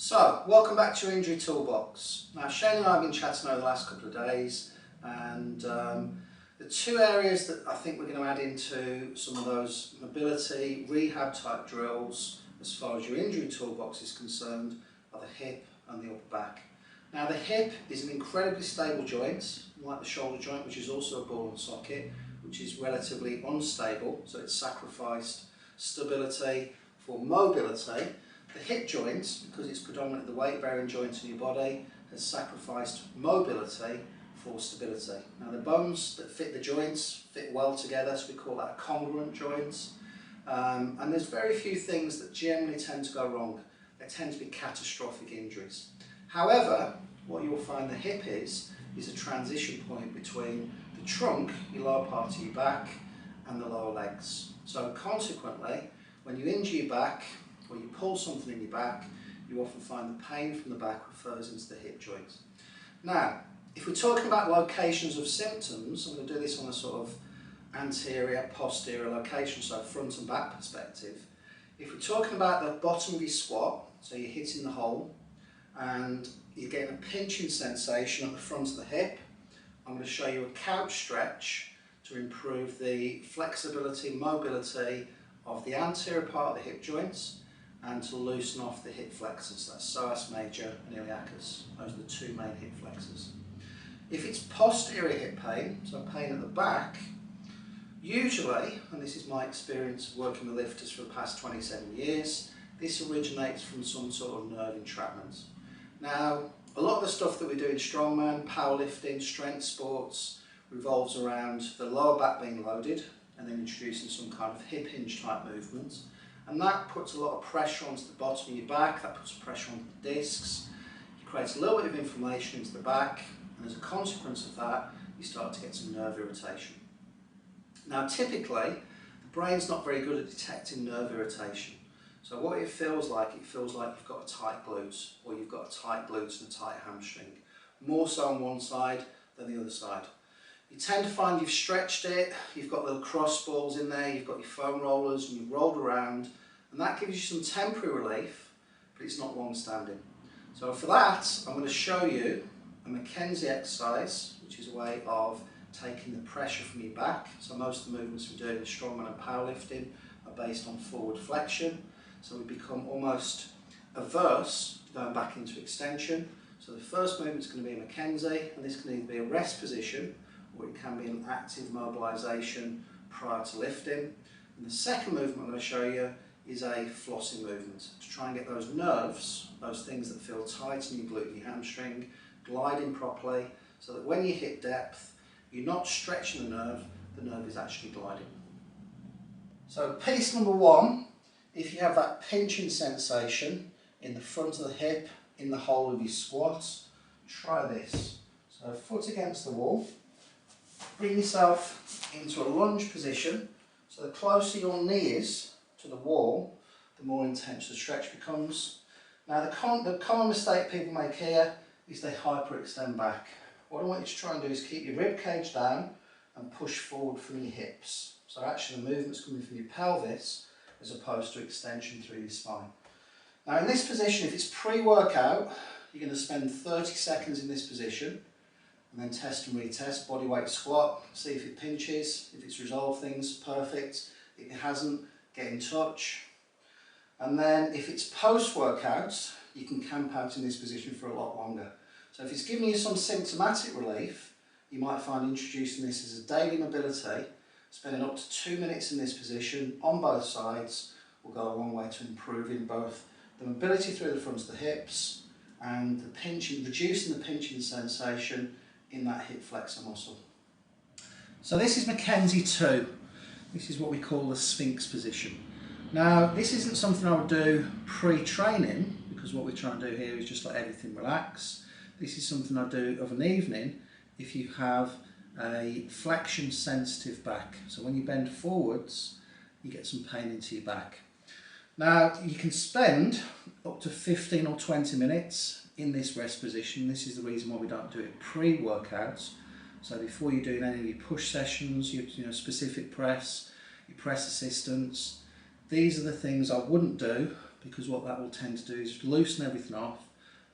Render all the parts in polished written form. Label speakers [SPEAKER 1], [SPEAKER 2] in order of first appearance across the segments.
[SPEAKER 1] So, welcome back to your injury toolbox. Now, Shane and I have been chatting over the last couple of days, and the two areas that I think we're going to add into some of those mobility, rehab type drills as far as your injury toolbox is concerned are the hip and the upper back. Now, the hip is an incredibly stable joint, like the shoulder joint, which is also a ball and socket, which is relatively unstable, so it's sacrificed stability for mobility. The hip joint, because it's predominantly the weight-bearing joint in your body, has sacrificed mobility for stability. Now, the bones that fit the joints fit well together, so we call that a congruent joint. And there's very few things that generally tend to go wrong. They tend to be catastrophic injuries. However, what you'll find the hip is a transition point between the trunk, your lower part of your back, and the lower legs. So consequently, when you injure your back, or you pull something in your back, you often find the pain from the back refers into the hip joint. Now, if we're talking about locations of symptoms, I'm going to do this on a sort of anterior, posterior location, so front and back perspective. If we're talking about the bottom of your squat, so you're hitting the hole, and you're getting a pinching sensation at the front of the hip, I'm going to show you a couch stretch to improve the flexibility, mobility of the anterior part of the hip joints, and to loosen off the hip flexors. That's psoas major and iliacus. Those are the two main hip flexors. If it's posterior hip pain, so pain at the back, usually, and this is my experience working with lifters for the past 27 years, this originates from some sort of nerve entrapment. Now, a lot of the stuff that we do in strongman, powerlifting, strength sports revolves around the lower back being loaded and then introducing some kind of hip hinge type movement. And that puts a lot of pressure onto the bottom of your back, that puts pressure on the discs, it creates a little bit of inflammation into the back, and as a consequence of that, you start to get some nerve irritation. Now typically, the brain's not very good at detecting nerve irritation. So what it feels like you've got a tight glute, or you've got a tight glute and a tight hamstring, more so on one side than the other side. You tend to find you've stretched it, you've got little cross balls in there, you've got your foam rollers, and you've rolled around, and that gives you some temporary relief, but it's not long standing. So for that, I'm going to show you a McKenzie exercise, which is a way of taking the pressure from your back. So most of the movements we do in strongman and powerlifting are based on forward flexion, so we become almost averse to going back into extension. So the first movement is going to be a McKenzie, and this can either be a rest position, or it can be an active mobilisation prior to lifting. And the second movement I'm going to show you is a flossing movement to try and get those nerves, those things that feel tight in your glute and your hamstring, gliding properly, so that when you hit depth, you're not stretching the nerve is actually gliding. So piece number one, if you have that pinching sensation in the front of the hip, in the hole of your squat, try this. So foot against the wall, bring yourself into a lunge position, so the closer your knee is to the wall, the more intense the stretch becomes. Now the common mistake people make here is they hyperextend back. What I want you to try and do is keep your rib cage down and push forward from your hips. So actually the movement's coming from your pelvis as opposed to extension through your spine. Now in this position, if it's pre-workout, you're going to spend 30 seconds in this position and then test and retest, body weight squat, see if it pinches, if it's resolved things, perfect. If it hasn't, get in touch. And then if it's post-workout, you can camp out in this position for a lot longer. So if it's giving you some symptomatic relief, you might find introducing this as a daily mobility, spending up to 2 minutes in this position on both sides will go a long way to improving both the mobility through the front of the hips and the pinching, reducing the pinching sensation in that hip flexor muscle. So this is McKenzie 2. This is what we call the Sphinx position. Now this isn't something I would do pre-training, because what we're trying to do here is just let everything relax. This is something I do of an evening if you have a flexion sensitive back. So when you bend forwards, you get some pain into your back. Now you can spend up to 15 or 20 minutes in this rest position. This is the reason why we don't do it pre-workouts. So before you're doing any of your push sessions, your specific press, your press assistance, these are the things I wouldn't do because what that will tend to do is loosen everything off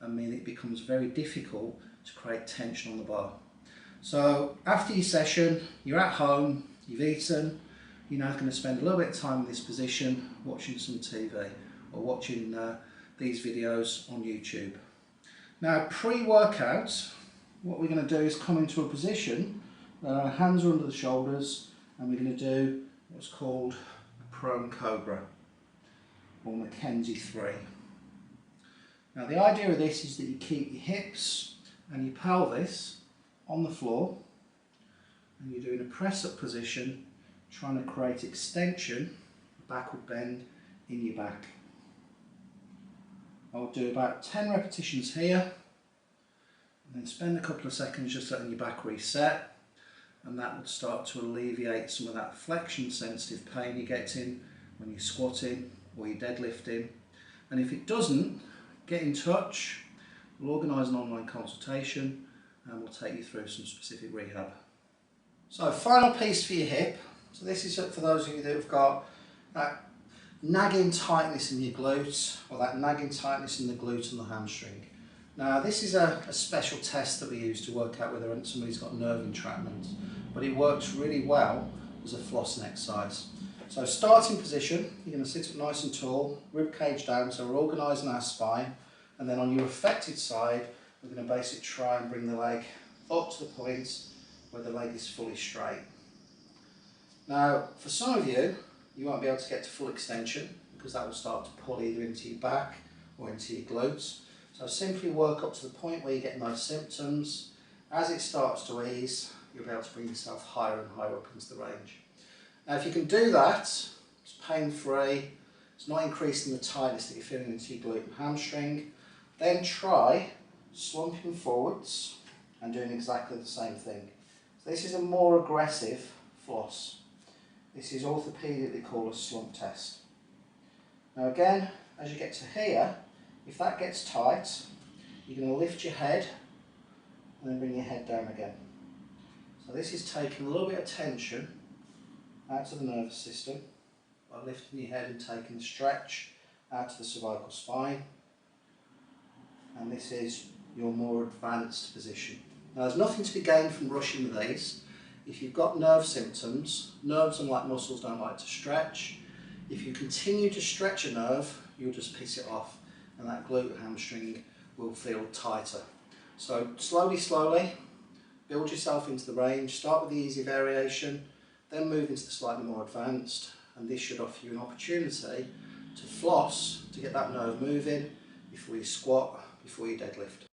[SPEAKER 1] and mean it becomes very difficult to create tension on the bar. So after your session, you're at home, you've eaten, you're now going to spend a little bit of time in this position watching some TV or watching these videos on YouTube. Now pre-workout, what we're going to do is come into a position where our hands are under the shoulders and we're going to do what's called a prone cobra or McKenzie 3. Now the idea of this is that you keep your hips and your pelvis on the floor and you're doing a press up position trying to create extension, backward bend in your back. I'll do about 10 repetitions here and then spend a couple of seconds just letting your back reset, and that would start to alleviate some of that flexion sensitive pain you're getting when you're squatting or you're deadlifting. And if it doesn't, get in touch, we'll organise an online consultation and we'll take you through some specific rehab. So final piece for your hip. So this is for those of you that have got that nagging tightness in your glute or that nagging tightness in the glute and the hamstring. Now this is a special test that we use to work out whether somebody's got nerve entrapment, but it works really well as a flossing exercise. So starting position, you're going to sit up nice and tall, rib cage down, so we're organising our spine, and then on your affected side we're going to basically try and bring the leg up to the point where the leg is fully straight. Now for some of you, you won't be able to get to full extension because that will start to pull either into your back or into your glutes. So simply work up to the point where you're getting those symptoms. As it starts to ease, you'll be able to bring yourself higher and higher up into the range. Now if you can do that, it's pain-free, it's not increasing the tightness that you're feeling into your glute and hamstring, then try slumping forwards and doing exactly the same thing. So this is a more aggressive floss. This is orthopaedically called a slump test. Now again, as you get to here, if that gets tight, you're going to lift your head and then bring your head down again. So this is taking a little bit of tension out of the nervous system by lifting your head and taking the stretch out of the cervical spine. And this is your more advanced position. Now there's nothing to be gained from rushing with these. If you've got nerve symptoms, nerves unlike muscles don't like to stretch. If you continue to stretch a nerve, you'll just piss it off and that glute hamstring will feel tighter. So slowly, build yourself into the range. Start with the easy variation, then move into the slightly more advanced, and this should offer you an opportunity to floss, to get that nerve moving before you squat, before you deadlift.